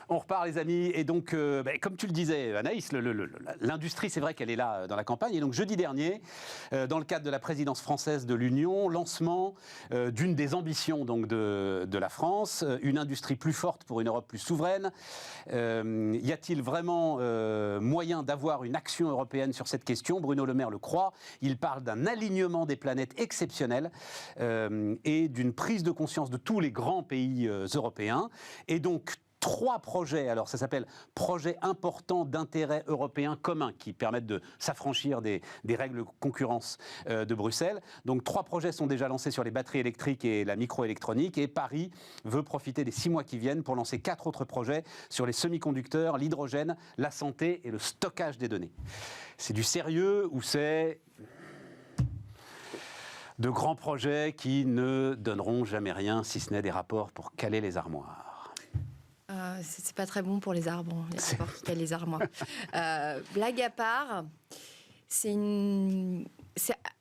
On repart les amis, et donc comme tu le disais Anaïs, l'industrie c'est vrai qu'elle est là dans la campagne, et donc jeudi dernier, dans le cadre de la présidence française de l'Union, lancement d'une des ambitions donc, de la France, une industrie plus forte pour une Europe plus souveraine. Y a-t-il vraiment moyen d'avoir une action européenne sur cette question? Bruno Le Maire le croit, il parle d'un alignement des planètes exceptionnel et d'une prise de conscience de tous les grands pays européens, et donc 3 projets, alors ça s'appelle projets importants d'intérêt européen commun qui permettent de s'affranchir des règles de concurrence de Bruxelles. Donc 3 projets sont déjà lancés sur les batteries électriques et la microélectronique, et Paris veut profiter des 6 mois qui viennent pour lancer 4 autres projets sur les semi-conducteurs, l'hydrogène, la santé et le stockage des données. C'est du sérieux ou c'est de grands projets qui ne donneront jamais rien si ce n'est des rapports pour caler les armoires? C'est pas très bon pour les arbres, les rapports qui calent les armoires. Blague à part, c'est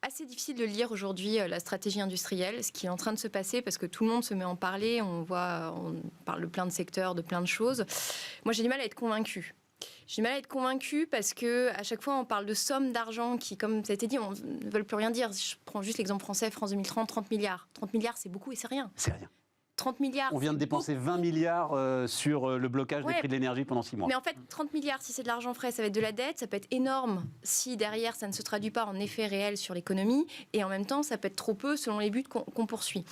assez difficile de lire aujourd'hui la stratégie industrielle, ce qui est en train de se passer, parce que tout le monde se met à en parler, on parle de plein de secteurs, de plein de choses. Moi, j'ai du mal à être convaincue. J'ai du mal à être convaincue parce qu'à chaque fois, on parle de sommes d'argent qui, comme ça a été dit, ne veulent plus rien dire. Je prends juste l'exemple français, France 2030, 30 milliards. 30 milliards, c'est beaucoup et c'est rien. C'est rien. 30 milliards. On vient de dépenser 20 milliards sur le blocage des prix de l'énergie pendant 6 mois. Mais en fait, 30 milliards, si c'est de l'argent frais, ça va être de la dette. Ça peut être énorme si derrière, ça ne se traduit pas en effet réel sur l'économie. Et en même temps, ça peut être trop peu selon les buts qu'on poursuit.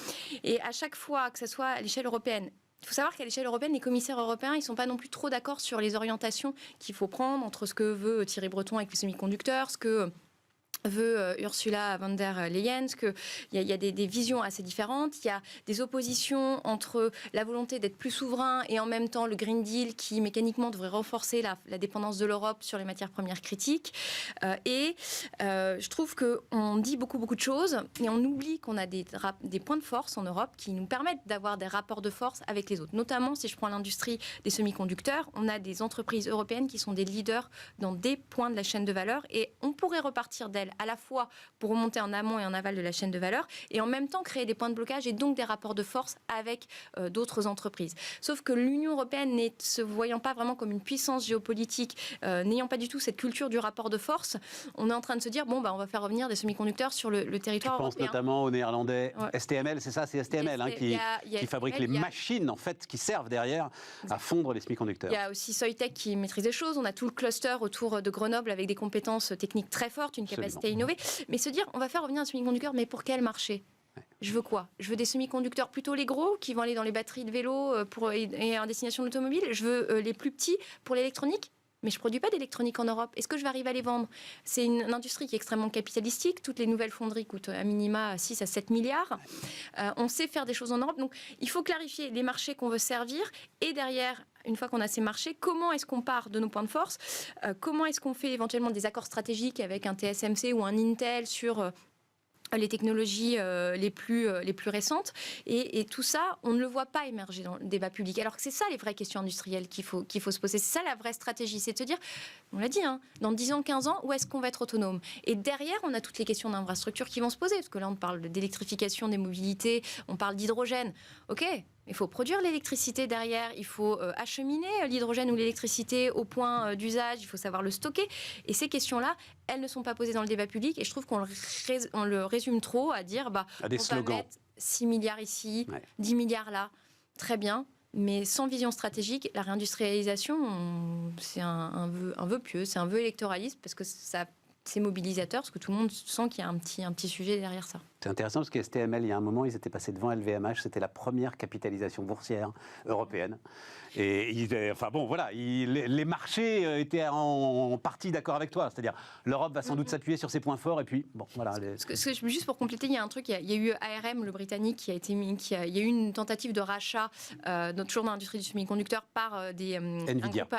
Et à chaque fois, que ce soit à l'échelle européenne, il faut savoir qu'à l'échelle européenne, les commissaires européens, ils ne sont pas non plus trop d'accord sur les orientations qu'il faut prendre entre ce que veut Thierry Breton avec les semi-conducteurs, ce que veut Ursula von der Leyen, qu'il y a des visions assez différentes. Il y a des oppositions entre la volonté d'être plus souverain et en même temps le Green Deal qui mécaniquement devrait renforcer la dépendance de l'Europe sur les matières premières critiques. Je trouve qu'on dit beaucoup de choses et on oublie qu'on a des points de force en Europe qui nous permettent d'avoir des rapports de force avec les autres. Notamment, si je prends l'industrie des semi-conducteurs, on a des entreprises européennes qui sont des leaders dans des points de la chaîne de valeur, et on pourrait repartir d'elles à la fois pour remonter en amont et en aval de la chaîne de valeur, et en même temps créer des points de blocage et donc des rapports de force avec d'autres entreprises. Sauf que l'Union européenne, ne se voyant pas vraiment comme une puissance géopolitique, n'ayant pas du tout cette culture du rapport de force, on est en train de se dire, on va faire revenir des semi-conducteurs sur le territoire européen. Je pense notamment aux Néerlandais, STML, c'est ça, c'est STML qui fabrique les machines en fait, qui servent derrière à fondre les semi-conducteurs. Il y a aussi Soitec qui maîtrise des choses, on a tout le cluster autour de Grenoble avec des compétences techniques très fortes, une capacité à innover, mais se dire, on va faire revenir un semi-conducteur, mais pour quel marché ? Je veux quoi ? Je veux des semi-conducteurs plutôt les gros, qui vont aller dans les batteries de vélo et en destination de l'automobile. Je veux les plus petits pour l'électronique. Mais je ne produis pas d'électronique en Europe. Est-ce que je vais arriver à les vendre ? C'est une industrie qui est extrêmement capitalistique. Toutes les nouvelles fonderies coûtent à minima 6 à 7 milliards. On sait faire des choses en Europe. Donc, il faut clarifier les marchés qu'on veut servir. Et derrière, une fois qu'on a ces marchés, comment est-ce qu'on part de nos points de force ? Comment est-ce qu'on fait éventuellement des accords stratégiques avec un TSMC ou un Intel sur les technologies les plus récentes, et tout ça, on ne le voit pas émerger dans le débat public. Alors que c'est ça les vraies questions industrielles qu'il faut se poser. C'est ça la vraie stratégie, c'est de se dire, on l'a dit, dans 10 ans, 15 ans, où est-ce qu'on va être autonome ? Et derrière, on a toutes les questions d'infrastructure qui vont se poser, parce que là, on parle d'électrification des mobilités, on parle d'hydrogène. OK, il faut produire l'électricité derrière, il faut acheminer l'hydrogène ou l'électricité au point d'usage, il faut savoir le stocker. Et ces questions-là, elles ne sont pas posées dans le débat public, et je trouve qu'on le résume trop à dire on va mettre 6 milliards ici, 10 milliards là, très bien. Mais sans vision stratégique, la réindustrialisation, c'est un vœu pieux, c'est un vœu électoraliste, parce que c'est mobilisateur, parce que tout le monde sent qu'il y a un petit sujet derrière ça. C'est intéressant parce que STML, il y a un moment, ils étaient passés devant LVMH, c'était la première capitalisation boursière européenne. Et les marchés étaient en partie d'accord avec toi. C'est-à-dire, l'Europe va sans doute s'appuyer sur ses points forts, et puis, Juste pour compléter, il y a un truc, il y a eu ARM, le britannique, il y a eu une tentative de rachat, toujours dans l'industrie du semi-conducteur, par un groupe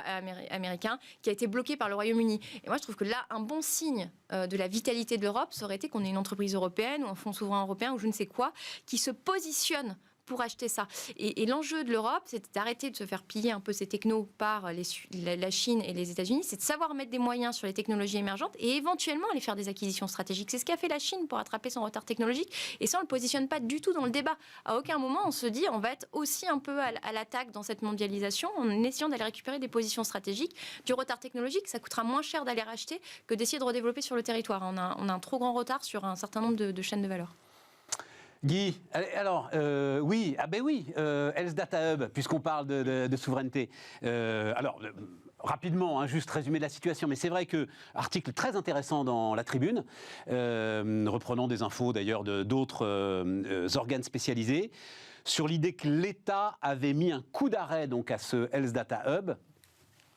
américain, qui a été bloqué par le Royaume-Uni. Et moi, je trouve que là, un bon signe de la vitalité de l'Europe, ça aurait été qu'on ait une entreprise européenne ou un fonds souverain européen ou je ne sais quoi, qui se positionne pour acheter ça. Et l'enjeu de l'Europe, c'est d'arrêter de se faire piller un peu ces technos par la Chine et les États-Unis, c'est de savoir mettre des moyens sur les technologies émergentes et éventuellement aller faire des acquisitions stratégiques. C'est ce qu'a fait la Chine pour rattraper son retard technologique. Et ça, on ne le positionne pas du tout dans le débat. À aucun moment, on se dit on va être aussi un peu à l'attaque dans cette mondialisation en essayant d'aller récupérer des positions stratégiques. Du retard technologique, ça coûtera moins cher d'aller racheter que d'essayer de redévelopper sur le territoire. On a un trop grand retard sur un certain nombre de chaînes de valeur. Guy, alors, oui, Health Data Hub, puisqu'on parle de souveraineté. Rapidement, hein, juste résumé de la situation, mais c'est vrai que article très intéressant dans la Tribune, reprenant des infos d'ailleurs d'autres organes spécialisés, sur l'idée que l'État avait mis un coup d'arrêt donc à ce Health Data Hub,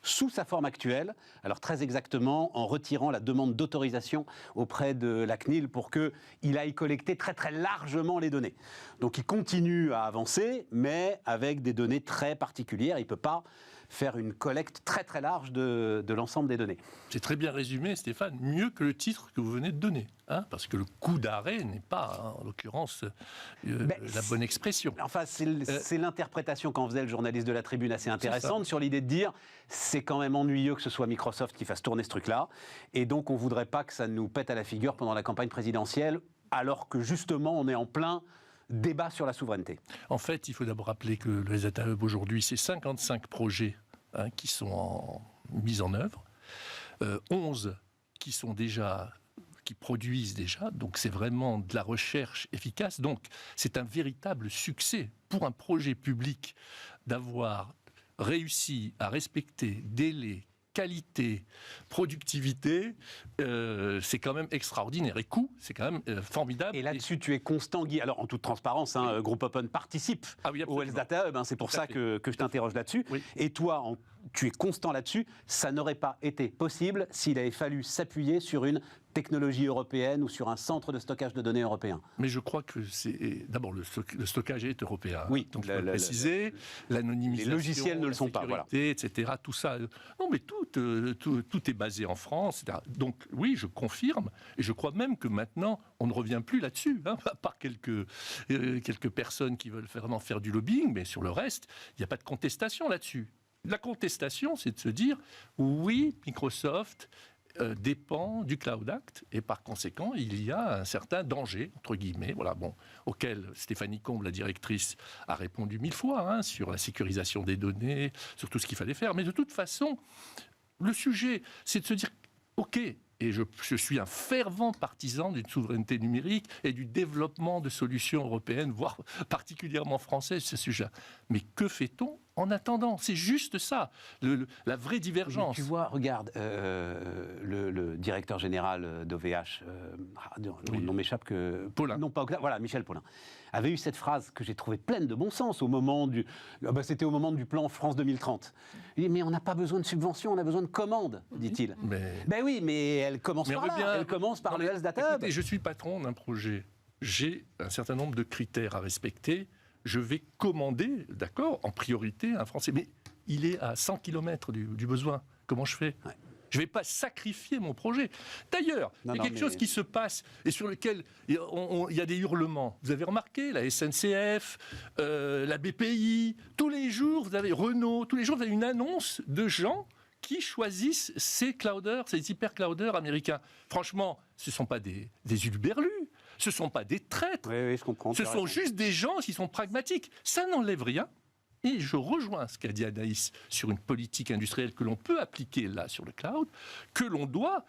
sous sa forme actuelle, alors très exactement en retirant la demande d'autorisation auprès de la CNIL pour qu'il aille collecter très très largement les données. Donc il continue à avancer, mais avec des données très particulières. Il ne peut pas faire une collecte très très large de l'ensemble des données. C'est très bien résumé, Stéphane, mieux que le titre que vous venez de donner, hein, parce que le coup d'arrêt n'est pas, hein, en l'occurrence, la bonne expression. Enfin, c'est l'interprétation qu'en faisait le journaliste de la Tribune assez intéressante sur l'idée de dire c'est quand même ennuyeux que ce soit Microsoft qui fasse tourner ce truc-là, et donc on ne voudrait pas que ça nous pète à la figure pendant la campagne présidentielle, alors que justement on est en plein débat sur la souveraineté. En fait, il faut d'abord rappeler que le Data Hub aujourd'hui, c'est 55 projets, hein, qui sont mis en œuvre, 11 qui produisent déjà, donc c'est vraiment de la recherche efficace. Donc c'est un véritable succès pour un projet public d'avoir réussi à respecter délai, qualité, productivité, c'est quand même extraordinaire. Et coût, c'est quand même formidable. Et là-dessus, tu es constant, Guy. Alors, en toute transparence, hein, oui. Groupe Open participe au Health Data Hub. Hein, c'est pour ça que je t'interroge là-dessus. Oui. Et toi, tu es constant là-dessus. Ça n'aurait pas été possible s'il avait fallu s'appuyer sur une technologie européenne ou sur un centre de stockage de données européen. Mais je crois que c'est... D'abord, le stockage est européen. Oui. Donc, il faut le préciser. L'anonymisation, les logiciels ne le sont pas, voilà. Etc. Tout ça. Non, mais tout est basé en France, etc. Donc, oui, je confirme. Et je crois même que maintenant, on ne revient plus là-dessus. Hein, à part quelques personnes qui veulent vraiment faire du lobbying, mais sur le reste, il n'y a pas de contestation là-dessus. La contestation, c'est de se dire, oui, Microsoft dépend du Cloud Act et par conséquent, il y a un certain danger, entre guillemets, voilà, bon, auquel Stéphanie Combe, la directrice, a répondu 1000 fois, hein, sur la sécurisation des données, sur tout ce qu'il fallait faire. Mais de toute façon, le sujet, c'est de se dire, OK, et je suis un fervent partisan d'une souveraineté numérique et du développement de solutions européennes, voire particulièrement françaises, ce sujet. Mais que fait-on en attendant? C'est juste ça, la vraie divergence. Mais tu vois, regarde, le directeur général d'OVH, le nom m'échappe que... Paulin. Non, pas voilà, Michel Paulin, avait eu cette phrase que j'ai trouvée pleine de bon sens au moment c'était au moment du plan France 2030. Il dit, mais on n'a pas besoin de subventions, on a besoin de commandes, dit-il. Ben oui, mais elle commence par là. Elle commence par le Health Data Hub. Écoutez, je suis patron d'un projet. J'ai un certain nombre de critères à respecter. Je vais commander, d'accord, en priorité un Français. Mais il est à 100 km du besoin. Comment je fais ? Je ne vais pas sacrifier mon projet. D'ailleurs, il y a quelque chose qui se passe et sur lequel il y a des hurlements. Vous avez remarqué, la SNCF, la BPI, tous les jours, vous avez Renault, tous les jours, vous avez une annonce de gens qui choisissent ces clouders, ces hyper-clouders américains. Franchement, ce ne sont pas des hurluberlus. Ce ne sont pas des traîtres. Oui, je comprends. Ce sont juste des gens qui sont pragmatiques. Ça n'enlève rien. Et je rejoins ce qu'a dit Anaïs sur une politique industrielle que l'on peut appliquer là sur le cloud, que l'on doit,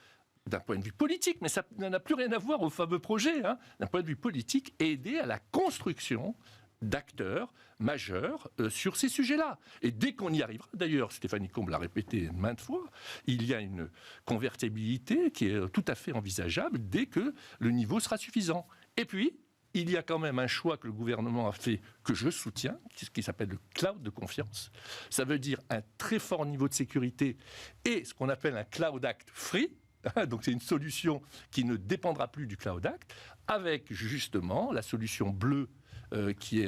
d'un point de vue politique, mais ça n'a plus rien à voir au fameux projet, hein, d'un point de vue politique, aider à la construction d'acteurs majeurs sur ces sujets-là. Et dès qu'on y arrivera, d'ailleurs, Stéphanie Combe l'a répété maintes fois, il y a une convertibilité qui est tout à fait envisageable dès que le niveau sera suffisant. Et puis, il y a quand même un choix que le gouvernement a fait, que je soutiens, qui s'appelle le cloud de confiance. Ça veut dire un très fort niveau de sécurité et ce qu'on appelle un Cloud Act free. Donc c'est une solution qui ne dépendra plus du Cloud Act, avec justement la solution bleue qui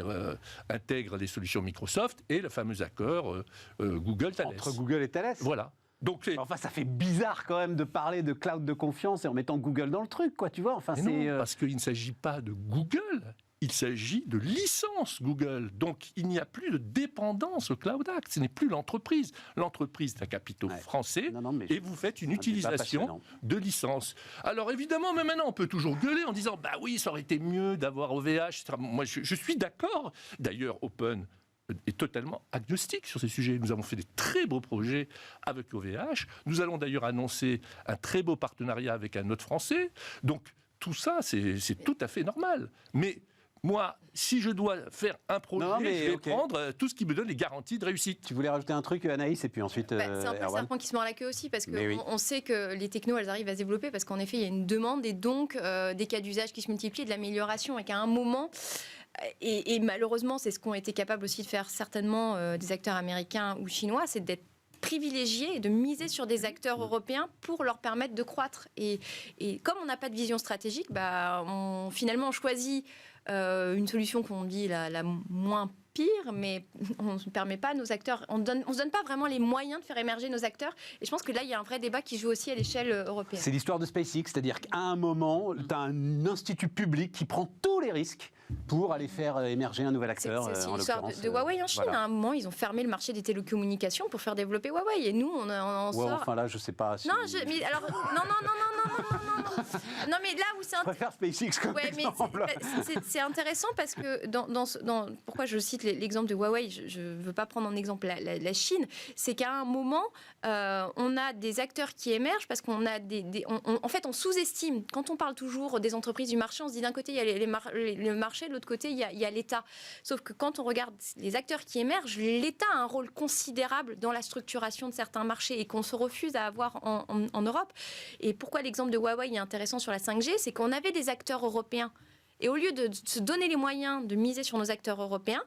intègre les solutions Microsoft et le fameux accord Google-Thales. Entre Google et Thales. Voilà. Donc enfin, ça fait bizarre quand même de parler de cloud de confiance et en mettant Google dans le truc, quoi, tu vois. Enfin, non, parce qu'il ne s'agit pas de Google, il s'agit de licence Google. Donc, il n'y a plus de dépendance au Cloud Act. Ce n'est plus l'entreprise. L'entreprise est un capitaux français et vous faites une utilisation de licence. Alors, évidemment, mais maintenant, on peut toujours gueuler en disant « Bah oui, ça aurait été mieux d'avoir OVH. » Moi, je suis d'accord. D'ailleurs, Open est totalement agnostique sur ces sujets. Nous avons fait des très beaux projets avec OVH. Nous allons d'ailleurs annoncer un très beau partenariat avec un autre Français. Donc, tout ça, c'est tout à fait normal. Mais moi, si je dois faire un projet, je vais prendre tout ce qui me donne les garanties de réussite. Tu voulais rajouter un truc, Anaïs, et puis ensuite c'est un peu le serpent qui se mord la queue aussi, parce qu'on sait que les technos, elles arrivent à se développer, parce qu'en effet, il y a une demande, et donc des cas d'usage qui se multiplient, de l'amélioration, et qu'à un moment... Et malheureusement, c'est ce qu'ont été capables aussi de faire certainement des acteurs américains ou chinois, c'est d'être privilégiés et de miser sur des acteurs européens pour leur permettre de croître. Et comme on n'a pas de vision stratégique, finalement, on choisit une solution qu'on dit la moins pire, mais on ne permet pas à nos acteurs, on se donne pas vraiment les moyens de faire émerger nos acteurs. Et je pense que là, il y a un vrai débat qui joue aussi à l'échelle européenne. C'est l'histoire de SpaceX, c'est-à-dire qu'à un moment, tu as un institut public qui prend tous les risques pour aller faire émerger un nouvel acteur. C'est l'histoire de Huawei en Chine. Voilà. À un moment, ils ont fermé le marché des télécommunications pour faire développer Huawei. Et nous, on sort... Enfin là, je sais pas si... Non, mais alors... Non, mais là où c'est... Je préfère SpaceX comme exemple. C'est intéressant parce que pourquoi je cite l'exemple de Huawei, je ne veux pas prendre en exemple la Chine, c'est qu'à un moment, on a des acteurs qui émergent parce qu'on a en fait, on sous-estime. Quand on parle toujours des entreprises du marché, on se dit d'un côté, il y a le marché, de l'autre côté, il y a l'État. Sauf que quand on regarde les acteurs qui émergent, l'État a un rôle considérable dans la structuration de certains marchés et qu'on se refuse à avoir en Europe. Et pourquoi l'exemple de Huawei est intéressant sur la 5G, c'est qu'on avait des acteurs européens. Et au lieu de se donner les moyens de miser sur nos acteurs européens,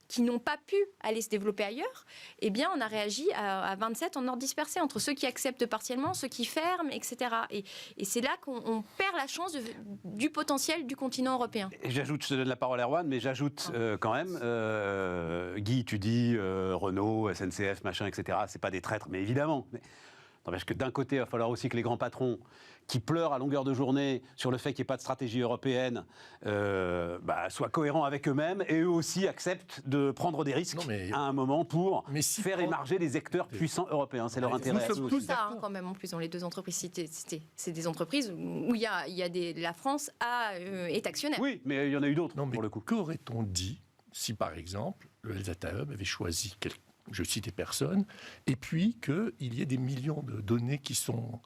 qui n'ont pas pu aller se développer ailleurs, eh bien, on a réagi à 27 en ordre dispersé, entre ceux qui acceptent partiellement, ceux qui ferment, etc. Et c'est là qu'on perd la chance du potentiel du continent européen. Et j'ajoute, je te donne la parole à Erwan, mais j'ajoute quand même, Guy, tu dis Renault, SNCF, machin, etc., c'est pas des traîtres, mais évidemment. Parce que d'un côté, il va falloir aussi que les grands patrons qui pleurent à longueur de journée sur le fait qu'il n'y ait pas de stratégie européenne soient cohérents avec eux-mêmes et eux aussi acceptent de prendre des risques à un moment pour faire émerger des acteurs puissants européens. C'est leur intérêt. Nous sommes tous ça quand même en plus dans les deux entreprises. C'est des entreprises où la France est actionnaire. Oui, mais il y en a eu d'autres pour le coup. Qu'aurait-on dit si par exemple le Health Data Hub avait choisi je cite des personnes, et puis qu'il y ait des millions de données qui sont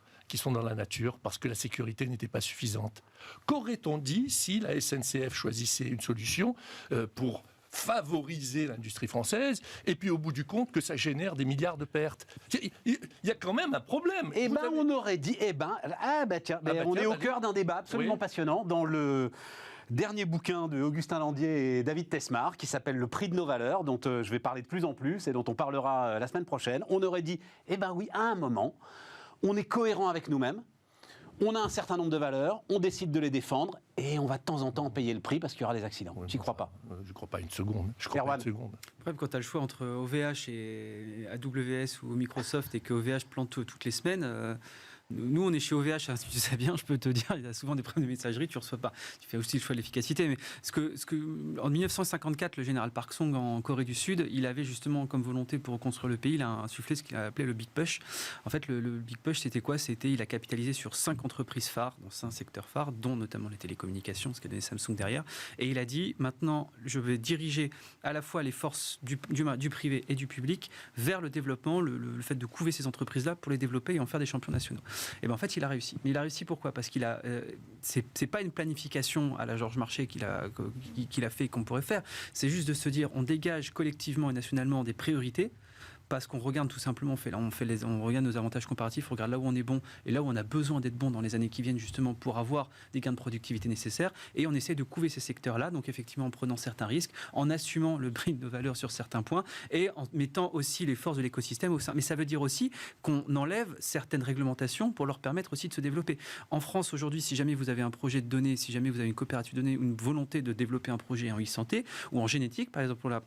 dans la nature parce que la sécurité n'était pas suffisante. Qu'aurait-on dit si la SNCF choisissait une solution pour favoriser l'industrie française, et puis au bout du compte que ça génère des milliards de pertes? Il y a quand même un problème. On aurait dit, on est au cœur d'un débat absolument passionnant dans le dernier bouquin de Augustin Landier et David Tesmar, qui s'appelle Le prix de nos valeurs, dont je vais parler de plus en plus et dont on parlera la semaine prochaine. On aurait dit, à un moment, on est cohérent avec nous-mêmes, on a un certain nombre de valeurs, on décide de les défendre, et on va de temps en temps payer le prix parce qu'il y aura des accidents. Tu n'y crois pas? Je ne crois pas une seconde. Le problème, quand tu as le choix entre OVH et AWS ou Microsoft, et que OVH plante toutes les semaines... Nous, on est chez OVH, hein, si tu sais bien, je peux te dire, il y a souvent des problèmes de messagerie, tu ne reçois pas. Tu fais aussi le choix de l'efficacité. Mais en 1954, le général Park Song en Corée du Sud, il avait justement comme volonté pour reconstruire le pays, il a insufflé ce qu'il a appelé le Big Push. En fait, le Big Push, c'était quoi? Il a capitalisé sur 5 entreprises phares, dans 5 secteurs phares, dont notamment les télécommunications, ce qui a donné Samsung derrière. Et il a dit, maintenant, je vais diriger à la fois les forces du privé et du public vers le développement, le fait de couver ces entreprises-là pour les développer et en faire des champions nationaux. Et bien en fait, il a réussi. Mais il a réussi pourquoi? Parce qu'il a, c'est pas une planification à la Georges Marchais qu'il a fait et qu'on pourrait faire. C'est juste de se dire, on dégage collectivement et nationalement des priorités. Parce qu'on regarde tout simplement, on regarde nos avantages comparatifs, on regarde là où on est bon et là où on a besoin d'être bon dans les années qui viennent justement pour avoir des gains de productivité nécessaires, et on essaie de couver ces secteurs-là, donc effectivement en prenant certains risques, en assumant le prix de nos valeurs sur certains points et en mettant aussi les forces de l'écosystème au sein. Mais ça veut dire aussi qu'on enlève certaines réglementations pour leur permettre aussi de se développer. En France aujourd'hui, si jamais vous avez un projet de données, si jamais vous avez une coopérative de données, une volonté de développer un projet en e-santé ou en génétique, par exemple pour la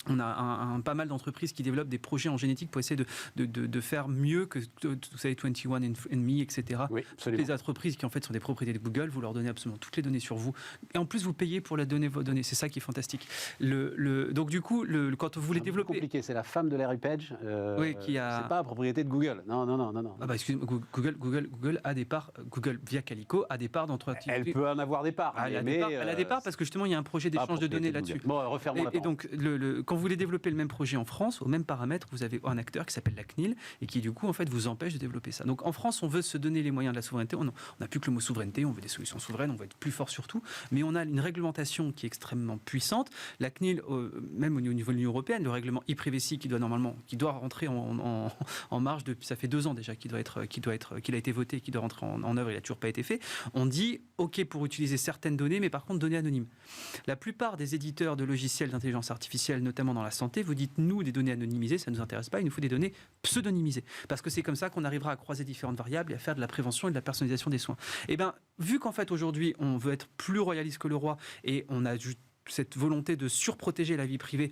On a pas mal d'entreprises qui développent des projets en génétique pour essayer de faire mieux que, vous savez, 21andMe, etc. Oui, absolument. Les entreprises qui en fait sont des propriétés de Google, vous leur donnez absolument toutes les données sur vous. Et en plus, vous payez pour vos données. C'est ça qui est fantastique. Donc du coup, quand vous voulez développer... C'est compliqué, c'est la femme de Larry Page. Oui, qui a... C'est pas la propriété de Google. Non. Ah bah excusez-moi, Google a des parts, Google via Calico a des parts d'entreprises. Elle peut en avoir des parts. Elle a des parts parce que justement, il y a un projet d'échange de données là-dessus. Bon, refermons la Et donc, quand vous voulez développer le même projet en France, au même paramètre, vous avez un acteur qui s'appelle la CNIL et qui, du coup, en fait, vous empêche de développer ça. Donc, en France, on veut se donner les moyens de la souveraineté. On n'a plus que le mot souveraineté, on veut des solutions souveraines, on veut être plus fort surtout. Mais on a une réglementation qui est extrêmement puissante. La CNIL, même au niveau de l'Union européenne, le règlement e-privacy qui doit rentrer en marche depuis, ça fait 2 ans déjà qu'il a été voté, qui doit rentrer en œuvre, il n'a toujours pas été fait. On dit, OK pour utiliser certaines données, mais par contre, données anonymes. La plupart des éditeurs de logiciels d'intelligence artificielle, notamment dans la santé, vous dites, nous, des données anonymisées, ça ne nous intéresse pas, il nous faut des données pseudonymisées. Parce que c'est comme ça qu'on arrivera à croiser différentes variables et à faire de la prévention et de la personnalisation des soins. Et bien, vu qu'en fait, aujourd'hui, on veut être plus royaliste que le roi et on a cette volonté de surprotéger la vie privée,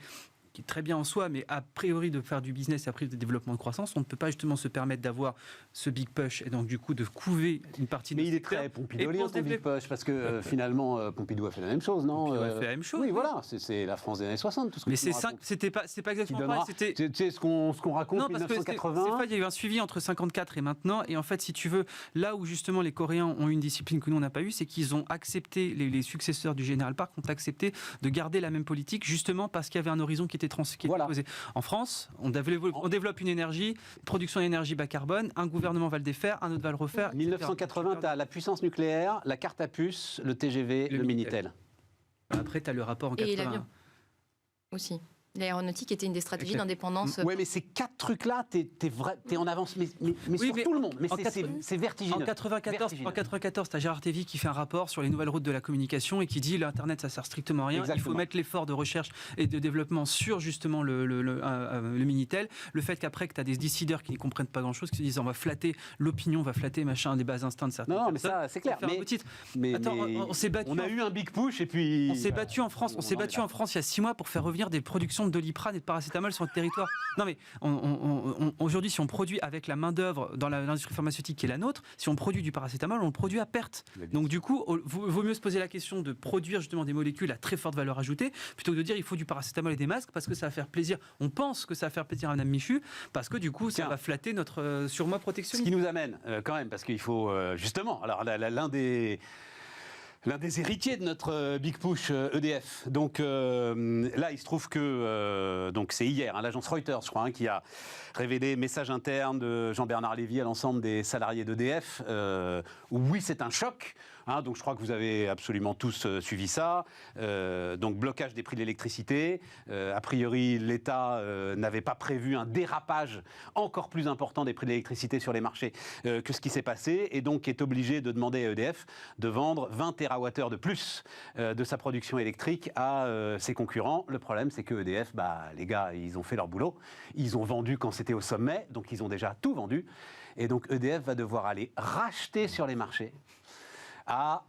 qui est très bien en soi, mais a priori de faire du business et après de développement de croissance, on ne peut pas justement se permettre d'avoir ce big push et donc du coup de couver une partie de... Mais il est très pompidolien ton big push, parce que finalement Pompidou a fait la même chose, non? Pompidou a fait la même chose. Oui, voilà, c'est la France des années 60, tout ce que mais tu me racontes. c'est pas exactement pareil. Tu sais ce qu'on raconte en 1980. Il y a eu un suivi entre 54 et maintenant, et en fait, si tu veux, là où justement les Coréens ont une discipline que nous on n'a pas eue, c'est qu'ils ont accepté, les successeurs du General Park ont accepté de garder la même politique, justement parce qu'il y avait un horizon qui était posé. En France, on développe une énergie, production d'énergie bas carbone, un gouvernement va le défaire, un autre va le refaire. 1980, tu as la puissance nucléaire, la carte à puce, le TGV, le Minitel. Après, tu as le rapport en 80. Et l'avion aussi. L'aéronautique était une des stratégies d'indépendance. Oui, mais ces 4 trucs-là, t'es en avance, mais sur tout le monde. Mais c'est vertigineux. En 94, tu as Gérard Tévy qui fait un rapport sur les nouvelles routes de la communication et qui dit l'Internet, ça sert strictement à rien. Exactement. Il faut mettre l'effort de recherche et de développement sur justement le Minitel. Le fait qu'après, que tu as des décideurs qui ne comprennent pas grand-chose, qui se disent on va flatter l'opinion, on va flatter machin, des bas instincts de certaines personnes. Non, mais ça, c'est clair. On s'est battu. On a eu un big push et puis... On s'est battu en France. Il y a 6 mois pour faire revenir des productions de Doliprane et de paracétamol sur le territoire. Non mais aujourd'hui, si on produit avec la main d'œuvre dans l'industrie pharmaceutique qui est la nôtre, si on produit du paracétamol, on le produit à perte. Donc du coup, vaut mieux se poser la question de produire justement des molécules à très forte valeur ajoutée, plutôt que de dire il faut du paracétamol et des masques parce que ça va faire plaisir. On pense que ça va faire plaisir à Madame Michu parce que du coup, ça va flatter notre surmoi protection. Ce qui nous amène quand même, parce qu'il faut justement, alors l'un des héritiers de notre big push EDF. Donc là, il se trouve que donc c'est hier, l'agence Reuters, je crois, qui a révélé message interne de Jean-Bernard Lévy à l'ensemble des salariés d'EDF. Oui, c'est un choc. Donc je crois que vous avez absolument tous suivi ça. Donc blocage des prix de l'électricité. A priori, l'État n'avait pas prévu un dérapage encore plus important des prix de l'électricité sur les marchés que ce qui s'est passé, et donc est obligé de demander à EDF de vendre 20 TWh de plus de sa production électrique à ses concurrents. Le problème, c'est que EDF, les gars, ils ont fait leur boulot. Ils ont vendu quand c'était au sommet, donc ils ont déjà tout vendu. Et donc EDF va devoir aller racheter sur les marchés à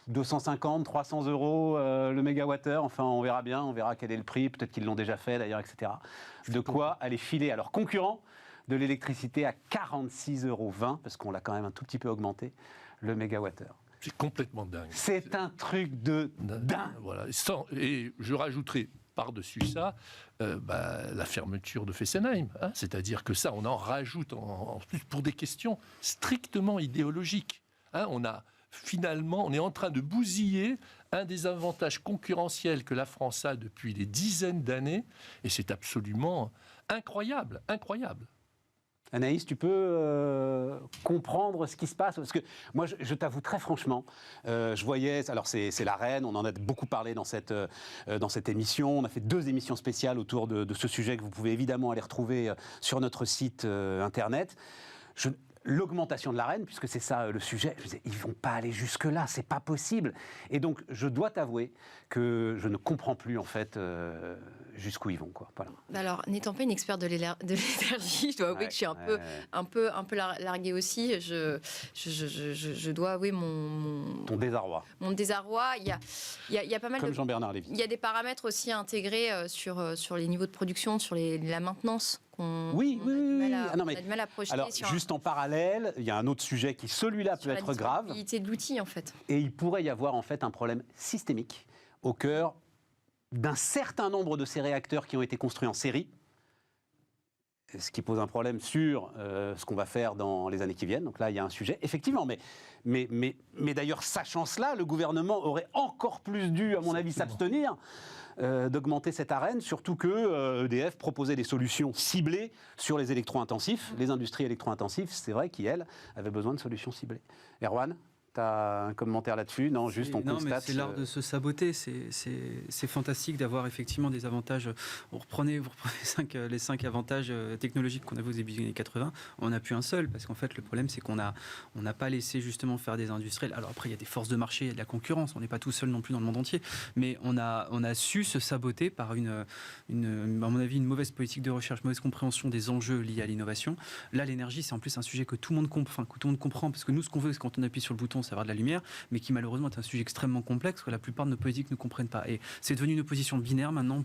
250, 300 euros le mégawattheure. Enfin, on verra bien, on verra quel est le prix. Peut-être qu'ils l'ont déjà fait d'ailleurs, etc. De quoi aller filer à leurs concurrents de l'électricité à 46,20 euros, parce qu'on l'a quand même un tout petit peu augmenté, le mégawattheure. C'est complètement dingue. C'est un truc de dingue. Voilà. Et je rajouterai par-dessus ça la fermeture de Fessenheim. C'est-à-dire que ça, on en rajoute en plus pour des questions strictement idéologiques. Finalement, on est en train de bousiller un des avantages concurrentiels que la France a depuis des dizaines d'années, et c'est absolument incroyable. Anaïs, tu peux comprendre ce qui se passe? Parce que moi, je t'avoue très franchement, je voyais, alors c'est la reine, on en a beaucoup parlé dans cette émission, on a fait 2 émissions spéciales autour de ce sujet que vous pouvez évidemment aller retrouver sur notre site internet. L'augmentation de la reine, puisque c'est ça le sujet, je disais, ils ne vont pas aller jusque-là, c'est pas possible. Et donc, je dois t'avouer que je ne comprends plus, en fait, jusqu'où ils vont, quoi. Voilà. Alors, n'étant pas une experte de l'énergie, je dois avouer que je suis un peu larguée aussi. Je dois avouer Ton désarroi. mon désarroi. Il y a pas mal Comme Jean-Bernard Lévy. Il y a des paramètres aussi à intégrer sur les niveaux de production, sur la maintenance. On a du mal à projeter. Alors, juste en parallèle, il y a un autre sujet qui, celui-là, peut être grave. La disponibilité de l'outil, en fait. Et il pourrait y avoir, en fait, un problème systémique au cœur d'un certain nombre de ces réacteurs qui ont été construits en série, ce qui pose un problème sur ce qu'on va faire dans les années qui viennent. Donc là, il y a un sujet, effectivement. Mais d'ailleurs, sachant cela, le gouvernement aurait encore plus dû, à mon avis, s'abstenir d'augmenter cette arène, surtout que EDF proposait des solutions ciblées sur les électro-intensifs. Les industries électro-intensives, c'est vrai qu'elles avaient besoin de solutions ciblées. Erwan, tu as un commentaire là-dessus? Non, juste on constate... Non, mais c'est l'art de se saboter. C'est fantastique d'avoir effectivement des avantages. Vous reprenez les 5 avantages technologiques qu'on avait aux début des années 80. On n'a plus un seul, parce qu'en fait, le problème, c'est qu'on n'a pas laissé justement faire des industriels. Alors après, il y a des forces de marché, il y a de la concurrence. On n'est pas tout seul non plus dans le monde entier. Mais on a su se saboter par à mon avis, une mauvaise politique de recherche, mauvaise compréhension des enjeux liés à l'innovation. Là, l'énergie, c'est en plus un sujet que tout le monde comprend, parce que nous, ce qu'on veut, c'est quand on appuie sur le bouton, ça va de la lumière, mais qui malheureusement est un sujet extrêmement complexe que la plupart de nos politiques ne comprennent pas. Et c'est devenu une opposition binaire maintenant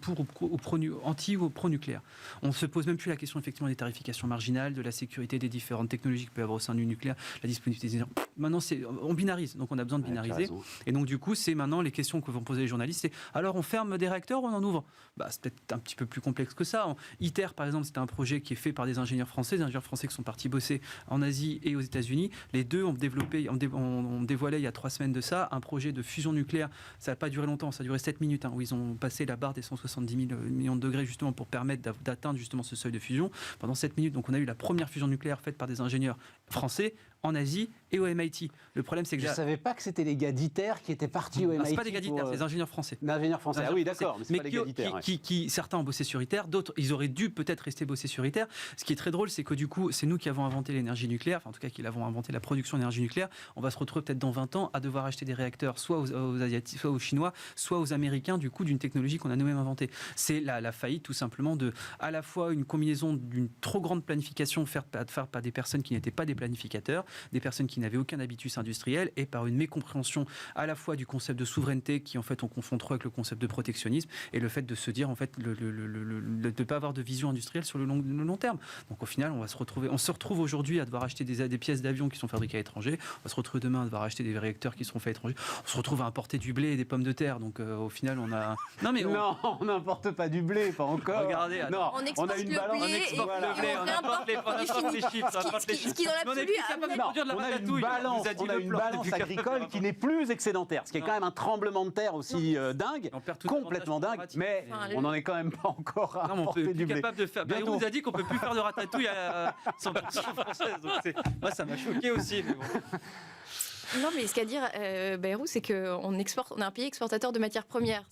anti ou pro-nucléaire. On ne se pose même plus la question effectivement des tarifications marginales, de la sécurité des différentes technologies qu'il peut y avoir au sein du nucléaire, la disponibilité des énergies. Maintenant, on binarise, donc on a besoin de binariser. Et donc du coup, c'est maintenant les questions que vont poser les journalistes, c'est alors on ferme des réacteurs ou on en ouvre? C'est peut-être un petit peu plus complexe que ça. ITER, par exemple, c'est un projet qui est fait par des ingénieurs français qui sont partis bosser en Asie et aux États-Unis. Les deux ont développé, on dévoilait il y a 3 semaines de ça un projet de fusion nucléaire. Ça n'a pas duré longtemps, ça a duré 7 minutes, où ils ont passé la barre des 170 000 millions de degrés justement pour permettre d'atteindre justement ce seuil de fusion pendant 7 minutes. Donc on a eu la première fusion nucléaire faite par des ingénieurs français en Asie et au MIT. Le problème, c'est que je ne savais pas que c'était les gars d'ITER qui étaient partis au MIT. Ce pas des gars d'ITER, c'est des ingénieurs français. Ingénieurs français, ah oui, d'accord, mais c'est pas les gars d'ITER. Certains ont bossé sur ITER, d'autres, ils auraient dû peut-être rester bosser sur ITER. Ce qui est très drôle, c'est que du coup, c'est nous qui avons inventé l'énergie nucléaire, enfin en tout cas qui avons inventé la production d'énergie nucléaire. On va se retrouver peut-être dans 20 ans à devoir acheter des réacteurs soit aux Asiatiques, soit aux Chinois, soit aux Américains, du coup, d'une technologie qu'on a nous-mêmes inventée. C'est la faillite tout simplement de, à la fois une combinaison d'une trop grande planification faite par des personnes qui n'étaient pas des planificateurs, des personnes qui n'avaient aucun habitus industriel, et par une mécompréhension à la fois du concept de souveraineté qui en fait on confond trop avec le concept de protectionnisme, et le fait de se dire en fait de ne pas avoir de vision industrielle sur le long terme. Donc au final on se retrouve aujourd'hui à devoir acheter des pièces d'avion qui sont fabriquées à l'étranger, on va se retrouver demain à devoir acheter des réacteurs qui seront faits à l'étranger, on se retrouve à importer du blé et des pommes de terre, donc au final on a... Non, on n'importe pas du blé, pas encore. Regardez, non, on exporte a une le balance, blé on exporte le blé, on importe les chiffres, ce qui dans l'absolu on a une balance agricole qui n'est plus excédentaire, ce qui est quand même un tremblement de terre aussi dingue, complètement dingue, mais on n'en est quand même pas encore à importer du blé. On nous a dit qu'on ne peut plus faire de ratatouille sans production française. Moi, ça m'a choqué aussi. Mais bon. Non, mais ce qu'à dire, Bayrou, c'est qu'on est un pays exportateur de matières premières,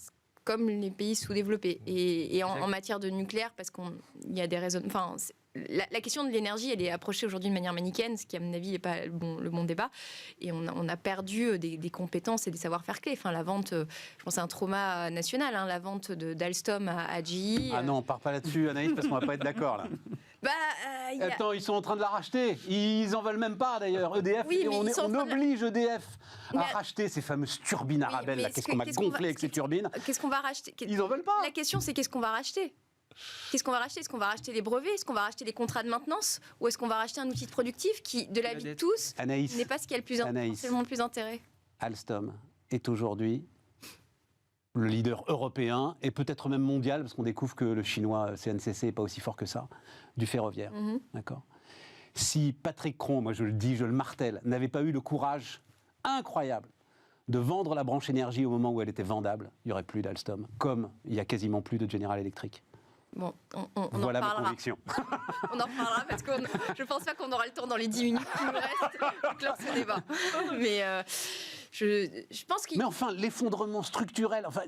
comme les pays sous-développés. Et en matière de nucléaire, parce qu'il y a des raisons... Enfin, la question de l'énergie, elle est approchée aujourd'hui de manière manichéenne, ce qui, à mon avis, n'est pas le bon débat. Et on a perdu des compétences et des savoir-faire clés. Enfin, la vente, je pense, c'est un trauma national, la vente d'Alstom à GE. Ah non, on ne part pas là-dessus, Anaïs, parce qu'on ne va pas être d'accord, là. Attends, ils sont en train de la racheter. Ils n'en veulent même pas, d'ailleurs. EDF, oui, on oblige EDF à racheter ces fameuses turbines Arabelle. Oui, qu'est-ce qu'on va gonfler avec ces turbines? Qu'est-ce qu'on va racheter? Ils n'en veulent pas. La question, c'est qu'est-ce qu'on va racheter? Qu'est-ce qu'on va racheter? Est-ce qu'on va racheter les brevets? Est-ce qu'on va racheter les contrats de maintenance? Ou est-ce qu'on va racheter un outil de productif qui, de la vie de tous, n'est pas ce qui a le plus intérêt? Alstom est aujourd'hui le leader européen et peut-être même mondial, parce qu'on découvre que le chinois CNCC n'est pas aussi fort que ça, du ferroviaire. D'accord. Si Patrick Cron, moi je le dis, je le martèle, n'avait pas eu le courage incroyable de vendre la branche énergie au moment où elle était vendable, il n'y aurait plus d'Alstom, comme il n'y a quasiment plus de General Electric. Bon, voilà en ma conviction. On en reparlera parce que je ne pense pas qu'on aura le temps dans les 10 minutes qui nous restent de clore ce débat. Mais je pense qu'il... Mais enfin, l'effondrement structurel, enfin,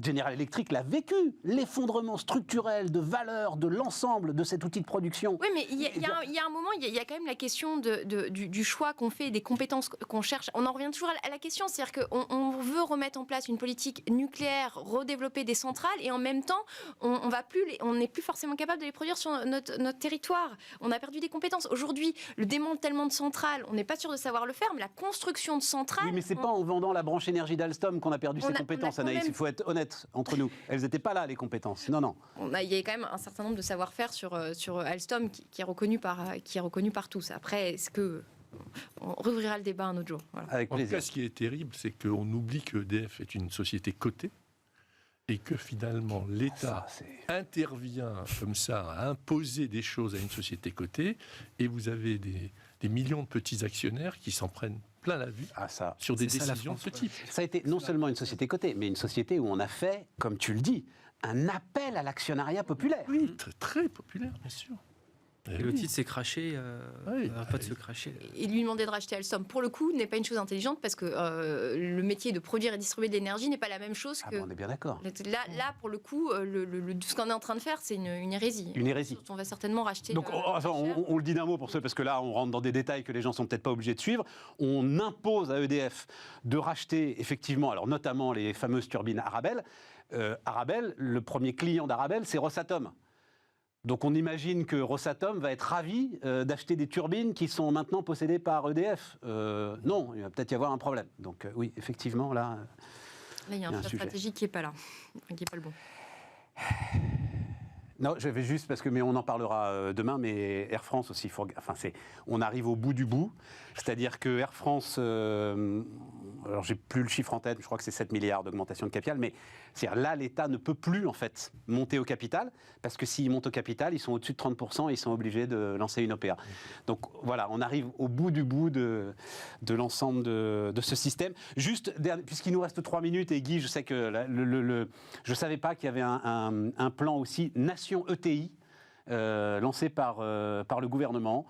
General Electric l'a vécu, l'effondrement structurel de valeur de l'ensemble de cet outil de production. Oui, mais il y a un moment, il y a quand même la question du choix qu'on fait, des compétences qu'on cherche. On en revient toujours à la question, c'est-à-dire qu'on veut remettre en place une politique nucléaire, redévelopper des centrales, et en même temps, on n'est plus forcément capable de les produire sur notre territoire. On a perdu des compétences. Aujourd'hui, le démantèlement de centrales, on n'est pas sûr de savoir le faire, mais la construction de centrales... Oui, mais c'est pas en vendant la branche énergie d'Alstom qu'on a perdu ses compétences, Anaïs. Il faut être honnête entre nous. Elles n'étaient pas là, les compétences. Non. Il y a quand même un certain nombre de savoir-faire sur Alstom qui est reconnu par tous. Après, est-ce que... On rouvrira le débat un autre jour. Voilà. Avec plaisir. En tout cas, ce qui est terrible, c'est qu'on oublie que EDF est une société cotée et que finalement l'État intervient comme ça à imposer des choses à une société cotée, et vous avez des millions de petits actionnaires qui s'en prennent plein la vue sur des décisions de ce type. Ça a été non seulement une société cotée, mais une société où on a fait, comme tu le dis, un appel à l'actionnariat populaire. Oui, très, très populaire, bien sûr. Et le titre s'est craché, pas de se cracher. Et lui demander de racheter Alstom, pour le coup, n'est pas une chose intelligente, parce que le métier de produire et distribuer de l'énergie n'est pas la même chose que... On est bien d'accord. Là, pour le coup, ce qu'on est en train de faire, c'est une hérésie. Une hérésie. On va certainement racheter... Donc, on le dit d'un mot pour ceux, parce que là, on rentre dans des détails que les gens sont peut-être pas obligés de suivre. On impose à EDF de racheter, effectivement, alors notamment les fameuses turbines Arabelle. Arabelle, le premier client d'Arabelle, c'est Rosatom. Donc on imagine que Rosatom va être ravi d'acheter des turbines qui sont maintenant possédées par EDF. Non, il va peut-être y avoir un problème. Donc oui, effectivement, là... Là, il y a un choix stratégique qui n'est pas là, qui n'est pas le bon. Non, je vais juste, mais on en parlera demain, mais Air France aussi, on arrive au bout du bout. C'est-à-dire que Air France, alors j'ai plus le chiffre en tête, je crois que c'est 7 milliards d'augmentation de capital, mais là, l'État ne peut plus en fait monter au capital, parce que s'ils montent au capital, ils sont au-dessus de 30% et ils sont obligés de lancer une OPA. Donc voilà, on arrive au bout du bout de l'ensemble de ce système. Juste, puisqu'il nous reste 3 minutes, et Guy, je sais que je ne savais pas qu'il y avait un plan aussi Nation ETI lancé par le gouvernement.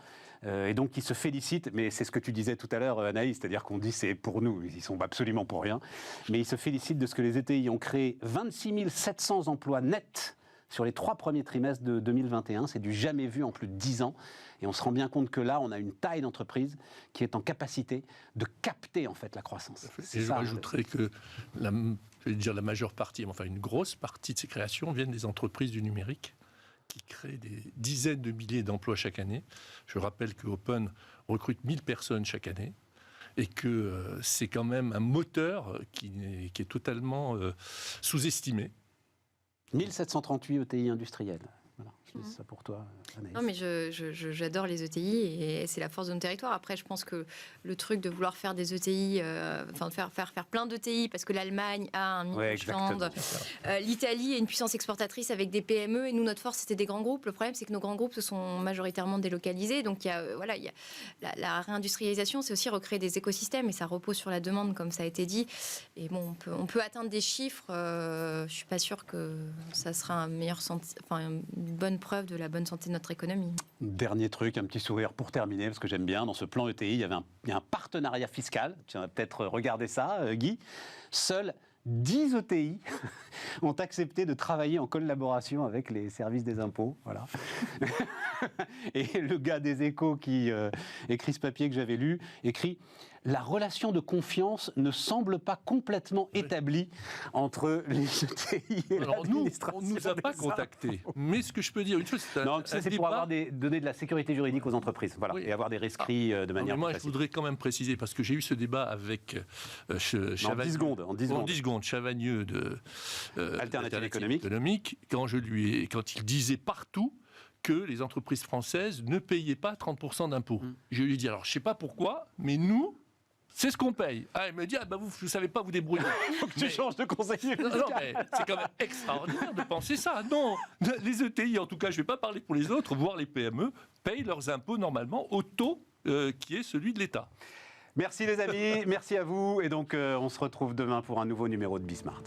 Et donc, ils se félicitent, mais c'est ce que tu disais tout à l'heure, Anaïs, c'est-à-dire qu'on dit c'est pour nous, ils sont absolument pour rien, mais ils se félicitent de ce que les ETI ont créé 26 700 emplois nets sur les 3 premiers trimestres de 2021, c'est du jamais vu en plus de 10 ans, et on se rend bien compte que là, on a une taille d'entreprise qui est en capacité de capter en fait la croissance. Et je rajouterais que la majeure partie, enfin une grosse partie de ces créations viennent des entreprises du numérique, qui crée des dizaines de milliers d'emplois chaque année. Je rappelle que Open recrute 1000 personnes chaque année et que c'est quand même un moteur qui est totalement sous-estimé. 1738 ETI industriels. Voilà, je dis ça pour toi, Anaïs. Non, mais j'adore les ETI et c'est la force de nos territoires. Après, je pense que le truc de vouloir faire des ETI, de faire plein d'ETI, parce que l'Allemagne a un mini-stand, l'Italie est une puissance exportatrice avec des PME, et nous, notre force, c'était des grands groupes. Le problème, c'est que nos grands groupes se sont majoritairement délocalisés. Donc, la réindustrialisation, c'est aussi recréer des écosystèmes, et ça repose sur la demande, comme ça a été dit. Et bon, on peut atteindre des chiffres. Je ne suis pas sûre que ça sera une bonne preuve de la bonne santé de notre économie. Dernier truc, un petit sourire pour terminer, parce que j'aime bien, dans ce plan ETI, il y a un partenariat fiscal. Tu vas peut-être regarder ça, Guy. Seuls 10 ETI ont accepté de travailler en collaboration avec les services des impôts. Voilà. Et le gars des Échos qui écrit ce papier que j'avais lu, écrit « La relation de confiance ne semble pas complètement établie entre les ETI et l'administration. On ne nous a pas contactés. Mais ce que je peux dire, une chose, c'est pour donner de la sécurité juridique aux entreprises, voilà, et avoir des rescrits de manière moi, je voudrais quand même préciser, parce que j'ai eu ce débat avec Chavagneux, en 10 secondes. Chavagneux de Alternative économique, quand il disait partout que les entreprises françaises ne payaient pas 30% d'impôts. Je lui ai dit, alors je ne sais pas pourquoi, mais nous, c'est ce qu'on paye. Ah, il me dit, vous ne savez pas vous débrouiller. Il faut que tu changes de conseiller fiscal. Non, mais c'est quand même extraordinaire de penser ça. Non, les ETI, en tout cas, je ne vais pas parler pour les autres, voire les PME, payent leurs impôts normalement au taux qui est celui de l'État. Merci les amis, merci à vous. Et donc on se retrouve demain pour un nouveau numéro de Bismart.